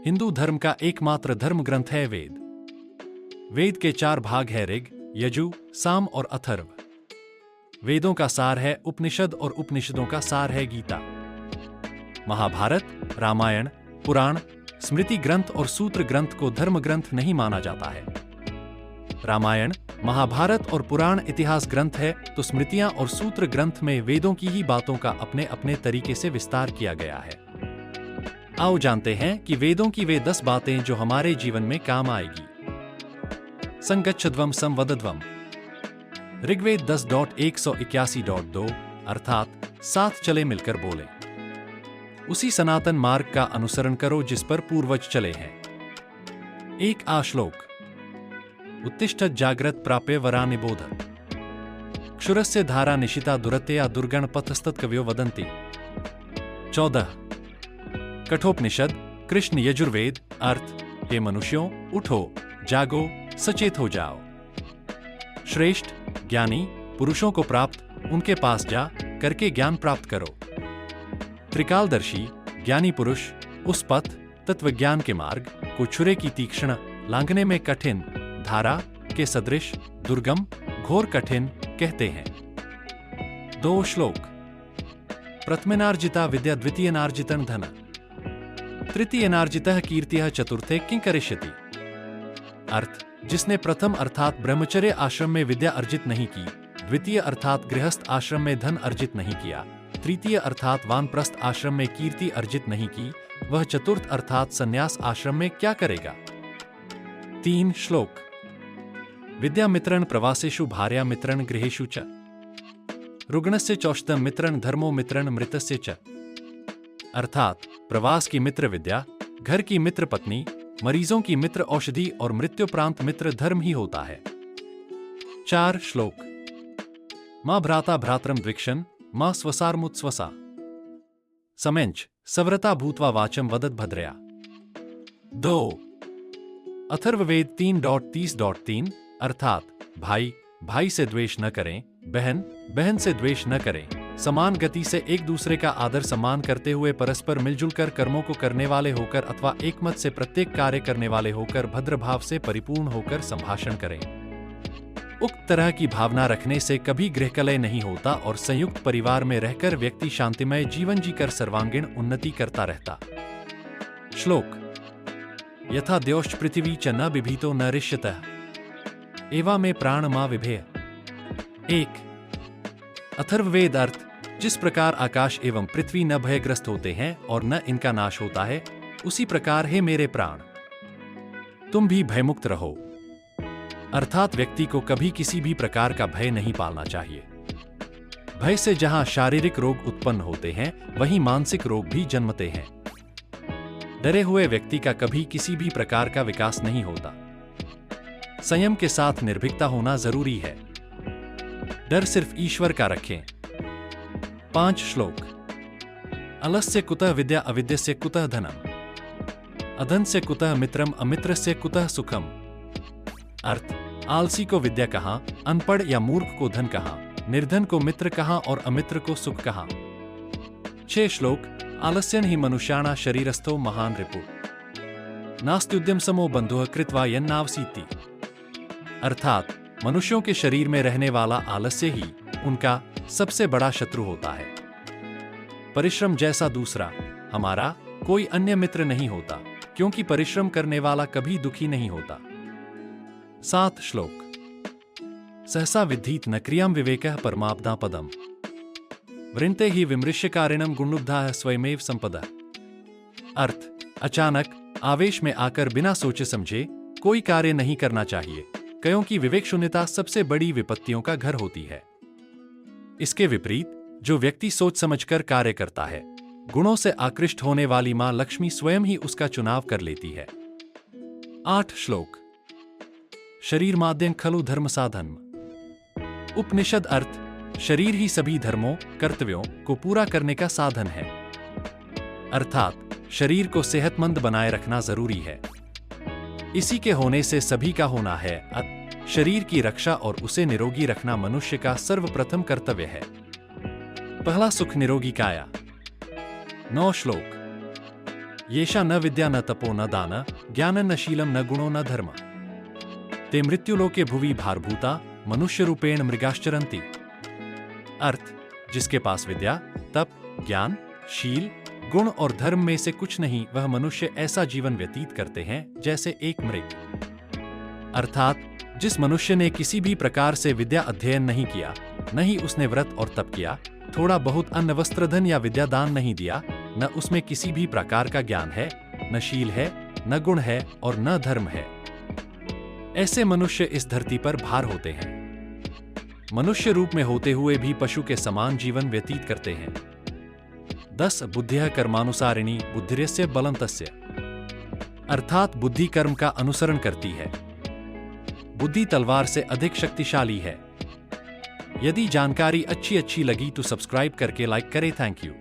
हिंदू धर्म का एकमात्र धर्म ग्रंथ है वेद। वेद के 4 भाग है ऋग, यजु, साम और अथर्व। वेदों का सार है उपनिषद और उपनिषदों का सार है गीता। महाभारत, रामायण, पुराण, स्मृति ग्रंथ और सूत्र ग्रंथ को धर्म ग्रंथ नहीं माना जाता है। रामायण, महाभारत और पुराण इतिहास ग्रंथ है तो स्मृतियां और सूत्र ग्रंथ में वेदों की ही बातों का अपने अपने तरीके से विस्तार किया गया है। आओ जानते हैं कि वेदों की वे 10 बातें जो हमारे जीवन में काम आएगी। संगच्छध्वम संवदध्वम। ऋग्वेद 10.181.2 अर्थात 7 चले मिलकर बोले। उसी सनातन मार्ग का अनुसरण करो जिस पर पूर्वज चले हैं। 1 श्लोक। उत्तिष्ठत् जाग्रत् प्राप्य वरा निबोधत्। क्षुरस्य धारा निशिता दुरतया दुर्गण पथस्तत्कवयो वदन्ति। 14 कठोपनिषद, कृष्ण यजुर्वेद। अर्थ, हे मनुष्यों, उठो, जागो, सचेत हो जाओ। श्रेष्ठ, ज्ञानी पुरुषों को प्राप्त, उनके पास जा करके ज्ञान प्राप्त करो। त्रिकालदर्शी, ज्ञानी पुरुष उस पथ, तत्वज्ञान के मार्ग को छुरे की तीक्ष्ण, लांघने में कठिन, धारा के सदृश, दुर्गम, घोर कठिन कहते हैं। 2 श्लोक। प्रथमेनार्जिता विद्या द्वितीयनार्जितं धन। तृतीयनार्जितः कीर्तिः चतुर्थे किं करिष्यति। अर्थ, जिसने प्रथम अर्थात ब्रह्मचर्य आश्रम में विद्या अर्जित नहीं की, द्वितीय अर्थात गृहस्थ आश्रम में धन अर्जित नहीं किया, तृतीय अर्थात वानप्रस्थ आश्रम में कीर्ति अर्जित नहीं की, वह चतुर्थ अर्थात संन्यास आश्रम में क्या करेगा। 3 श्लोक। विद्या मित्रं प्रवासेषु भार्या मित्रं गृहेषु च। रुग्णस्य चौषधं मित्रं धर्मो मित्रं मृतस्य च। अर्थात प्रवास की मित्र विद्या, घर की मित्र पत्नी, मरीजों की मित्र औषधि और मृत्युप्रांत मित्र धर्म ही होता है। 4 श्लोक। मां भ्राता भ्रातरम द्विक्षन, मां स्वसारमुत स्वसा। समेंच सव्रता भूत्वा वाचम वदत भद्रया। 2 अथर्ववेद 3.30.3 अर्थात भाई भाई से द्वेष न करें, बहन बहन से द्वेष न करें, समान गति से एक दूसरे का आदर सम्मान करते हुए परस्पर मिलजुल कर कर्मों को करने वाले होकर अथवा एकमत से प्रत्येक कार्य करने वाले होकर भद्र भाव से परिपूर्ण होकर संभाषण करें। उक्त तरह की भावना रखने से कभी गृहकलह नहीं होता और संयुक्त परिवार में रहकर व्यक्ति शांतिमय जीवन जीकर सर्वांगीण उन्नति करता रहता। श्लोक। यथा द्यौश्च पृथिवी च न बिभीतो न रिष्यतः, एवा में प्राण मा विभेय। 1 अथर्ववेद। अर्थ, जिस प्रकार आकाश एवं पृथ्वी न भयग्रस्त होते हैं और न इनका नाश होता है, उसी प्रकार हे मेरे प्राण, तुम भी भयमुक्त रहो। अर्थात व्यक्ति को कभी किसी भी प्रकार का भय नहीं पालना चाहिए। भय से जहां शारीरिक रोग उत्पन्न होते हैं, वहीं मानसिक रोग भी जन्मते हैं। डरे हुए व्यक्ति का कभी किसी भी प्रकार का विकास नहीं होता। संयम के साथ निर्भीकता होना जरूरी है। डर सिर्फ ईश्वर का रखें। 5 श्लोक। अलस्य कुतः विद्या अविद्यस्य कुतः धनम। अधनस्य कुतः मित्रम अमित्रस्य कुतः सुखम। अर्थ, आलसी को विद्या कहां, अनपढ़ या मूर्ख को धन कहां, निर्धन को मित्र कहां और अमित्र को सुख कहां। 6 श्लोक। आलस्यन ही मनुष्याणा शरीरस्थो महान रिपु, नास्त्युद्यम समो बंधुः कृत्वा यन्नावसीति। अर्थात मनुष्यों के शरीर में रहने वाला आलस्य ही उनका सबसे बड़ा शत्रु होता है। परिश्रम जैसा दूसरा हमारा कोई अन्य मित्र नहीं होता, क्योंकि परिश्रम करने वाला कभी दुखी नहीं होता। 7 श्लोक। सहसा विद्धीत न क्रियां विवेकः परमाप्दा पदम, वृन्ते ही विमृश्यकारिणं गुणुब्धाः स्वयमेव संपदा। अर्थ, अचानक आवेश में आकर बिना सोचे समझे कोई कार्य नहीं करना चाहिए, क्योंकि विवेक शून्यता सबसे बड़ी विपत्तियों का घर होती है। इसके विपरीत जो व्यक्ति सोच समझकर कार्य करता है, गुणों से आकृष्ट होने वाली मां लक्ष्मी स्वयं ही उसका चुनाव कर लेती है। 8 श्लोक। शरीर माध्यम खलु धर्म साधन। उपनिषद। अर्थ, शरीर ही सभी धर्मों कर्तव्यों को पूरा करने का साधन है। अर्थात शरीर को सेहतमंद बनाए रखना जरूरी है। इसी के होने से सभी का होना है। शरीर की रक्षा और उसे निरोगी रखना मनुष्य का सर्वप्रथम कर्तव्य है। पहला सुख निरोगी काया। 9 श्लोक। येषा न विद्या न तपो न दान ज्ञान न शीलम न गुणो न धर्म ते मृत्युलोके भुवि भारभूता मनुष्य रूपेण मृगाश्चरन्ति। अर्थ, जिसके पास विद्या, तप, ज्ञान, शील, गुण और धर्म में से कुछ नहीं, वह मनुष्य ऐसा जीवन व्यतीत करते हैं जैसे एक मृग। अर्थात जिस मनुष्य ने किसी भी प्रकार से विद्या अध्ययन नहीं किया, न ही उसने व्रत और तप किया, थोड़ा बहुत अन्न वस्त्र धन या विद्या दान नहीं दिया, न उसमें किसी भी प्रकार का ज्ञान है, न शील है, न गुण है और न धर्म है, ऐसे मनुष्य इस धरती पर भार होते हैं। मनुष्य रूप में होते हुए भी पशु के समान जीवन व्यतीत करते हैं। 10 बुद्धिः कर्मानुसारिणी बुद्धिर्यस्य बलं तस्य। अर्थात बुद्धि कर्म का अनुसरण करती है। बुद्धि तलवार से अधिक शक्तिशाली है। यदि जानकारी अच्छी लगी तो सब्सक्राइब करके लाइक करें। Thank you.